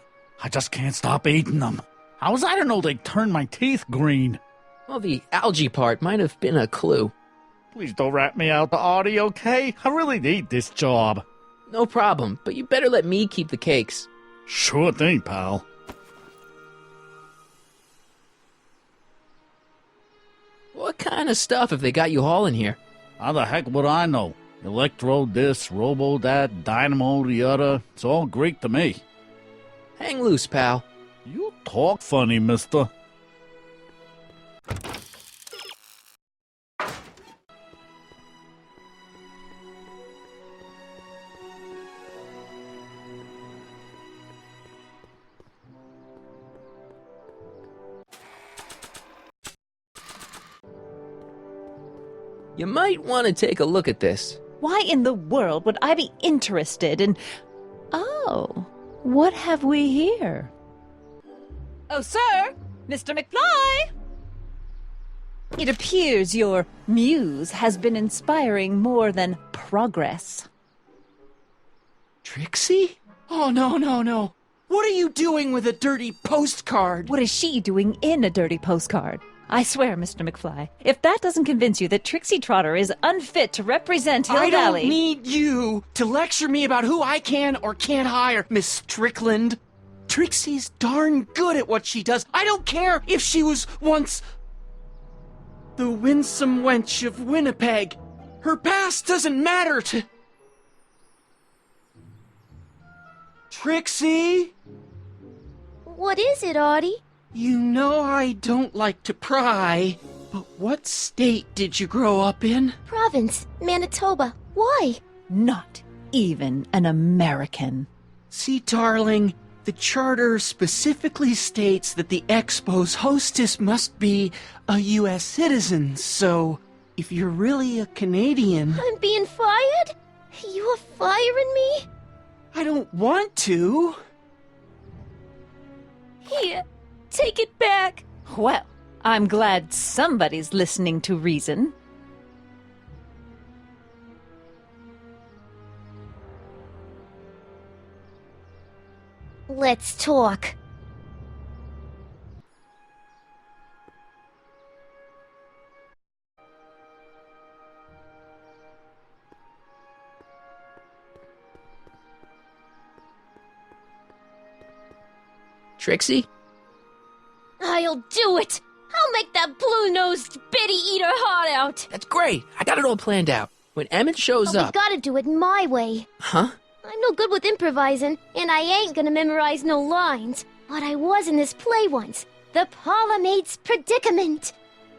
just can't stop eating them. How was I to know they'd turn my teeth green? Well, the algae part might have been a clue. Please don't rat me out, Artie, okay? I really need this job. No problem, but you better let me keep the cakes. Sure thing, pal. What kind of stuff have they got you hauling here? How the heck would I know? Electro this, robo that, dynamo the other. It's all Greek to me. Hang loose, pal. You talk funny, mister. You might want to take a look at this. Why in the world would I be interested in... Oh, what have we here? Oh, sir! Mr. McFly! It appears your muse has been inspiring more than progress. Trixie? Oh, no. What are you doing with a dirty postcard? What is she doing in a dirty postcard? I swear, Mr. McFly, if that doesn't convince you that Trixie Trotter is unfit to represent Hill I Valley... don't need you to lecture me about who I can or can't hire, Miss Strickland. Trixie's darn good at what she does. I don't care if she was once the winsome wench of Winnipeg. Her past doesn't matter to... Trixie? What is it, Artie? You know I don't like to pry, but what state did you grow up in? Province, Manitoba. Why? Not even an American. See, darling, the charter specifically states that the Expo's hostess must be a U.S. citizen, so if you're really a Canadian... I'm being fired? You're firing me? I don't want to. Here, take it back. Well, I'm glad somebody's listening to reason. Let's talk. Trixie? I'll do it! I'll make that blue-nosed bitty eat her heart out! That's great. I got it all planned out. When Emmett shows But we up... gotta do it my way. Huh? I'm no good with improvising, and I ain't gonna memorize no lines. But I was in this play once. The Parlor-Maid's Predicament.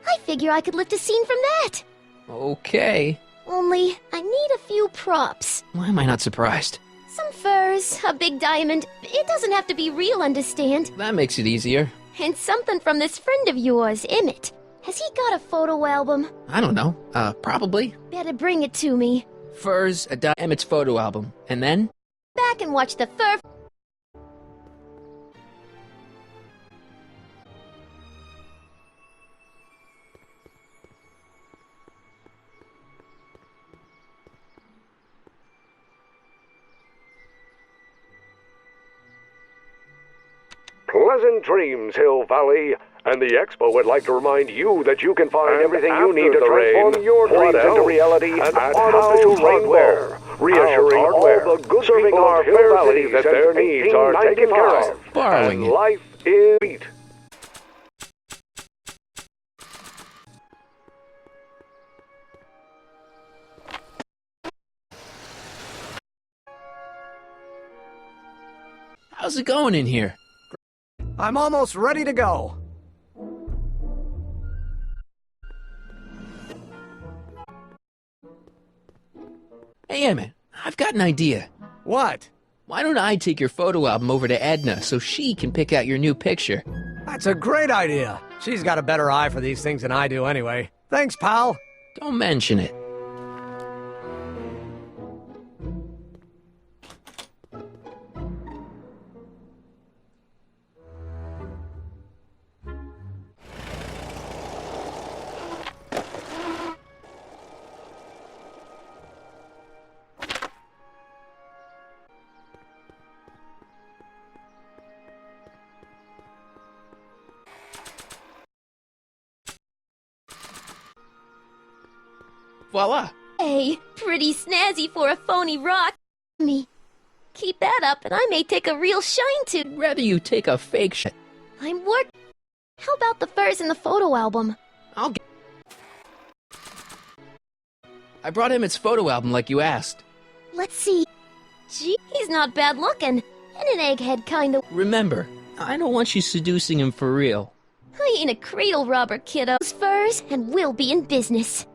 I figure I could lift a scene from that. Okay. Only, I need a few props. Why am I not surprised? Some furs, a big diamond. It doesn't have to be real, understand? That makes it easier. And something from this friend of yours, Emmett. Has he got a photo album? I don't know. Probably. Better bring it to me. Furs, Emmett's photo album. And then? Back and watch the fur... Pleasant dreams, Hill Valley, and the Expo would like to remind you that you can find everything you need to transform your dreams into reality at Artificial Hardware, reassuring all the good serving our Fair Valley that their needs are taken care of. Borrowing And it. life is sweet. How's it going in here? I'm almost ready to go. Hey, Emmett, I've got an idea. What? Why don't I take your photo album over to Edna so she can pick out your new picture? That's a great idea. She's got a better eye for these things than I do anyway. Thanks, pal. Don't mention it. Voila! Hey, pretty snazzy for a phony rock. Me. Keep that up and I may take a real shine to. Rather you take a fake shot. I'm work. How about the furs in the photo album? I'll get... I brought Emmett's photo album like you asked. Let's see. Gee, he's not bad looking. And an egghead kinda. Remember, I don't want you seducing him for real. I ain't a cradle robber, kiddo. Furs and we'll be in business.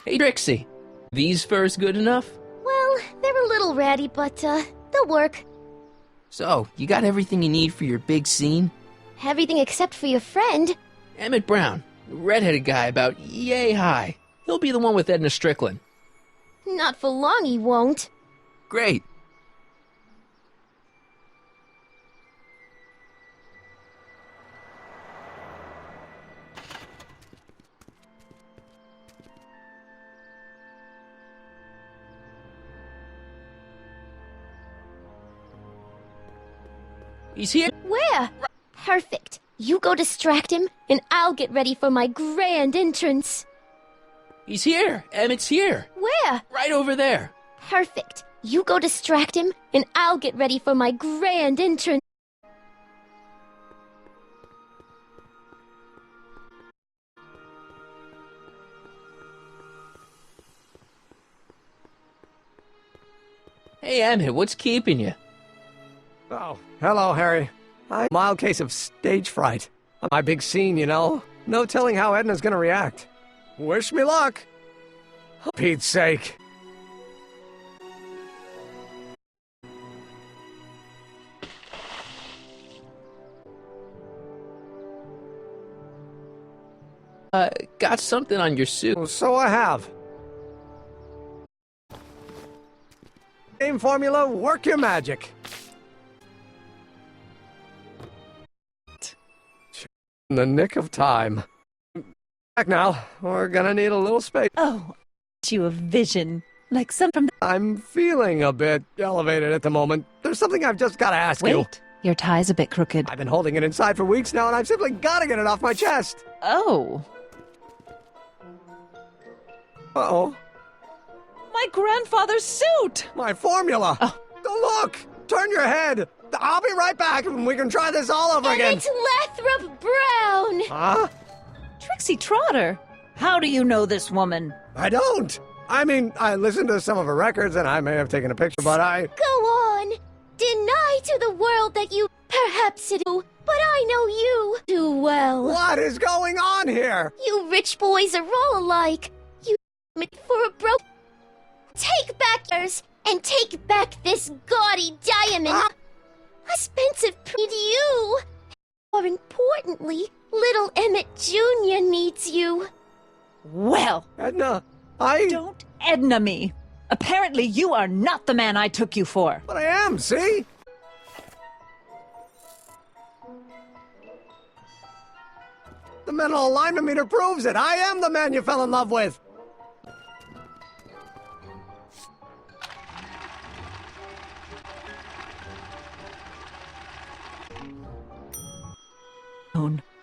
Hey, Trixie, these furs good enough? Well, they're a little ratty, but, they'll work. So, you got everything you need for your big scene? Everything except for your friend. Emmett Brown, the redheaded guy about yay high. He'll be the one with Edna Strickland. Not for long, he won't. Great. He's here. Where? Perfect. You go distract him, and I'll get ready for my grand entrance. He's here. Emmett's here. Where? Right over there. Perfect. You go distract him, and I'll get ready for my grand entrance. Hey, Emmett, what's keeping you? Oh, hello, Harry. I'm a mild case of stage fright. My big scene, you know. No telling how Edna's gonna react. Wish me luck. For Pete's sake. Got something on your suit. Well, so I have. Game formula, work your magic. In the nick of time. Back now. We're gonna need a little space. Oh, you a vision. Like some from the... I'm feeling a bit elevated at the moment. There's something I've just gotta ask you. Wait, your tie's a bit crooked. I've been holding it inside for weeks now, and I've simply gotta get it off my chest. Oh. Uh-oh. My grandfather's suit! My formula! Oh. Look! Turn your head! I'll be right back, and we can try this all over And again. it's Lathrop Brown! Huh? Trixie Trotter! How do you know this woman? I don't! I mean, I listened to some of her records, and I may have taken a picture, but I... Go on! Deny to the world that you perhaps do, but I know you too well. What is going on here? You rich boys are all alike. You for a broke. Take back yours and take back this gaudy diamond. Expensive to you. More importantly, little Emmett Jr. needs you. Well, Edna, I... don't Edna me. Apparently you are not the man I took you for. But I am, see? The mental alignment meter proves it. I am the man you fell in love with.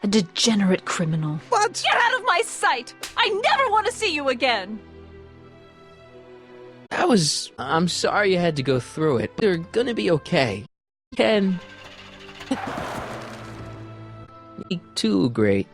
A degenerate criminal. What? Get out of my sight! I never want to see you again! I'm sorry you had to go through it, but you're gonna be okay. Ken. Me too, great.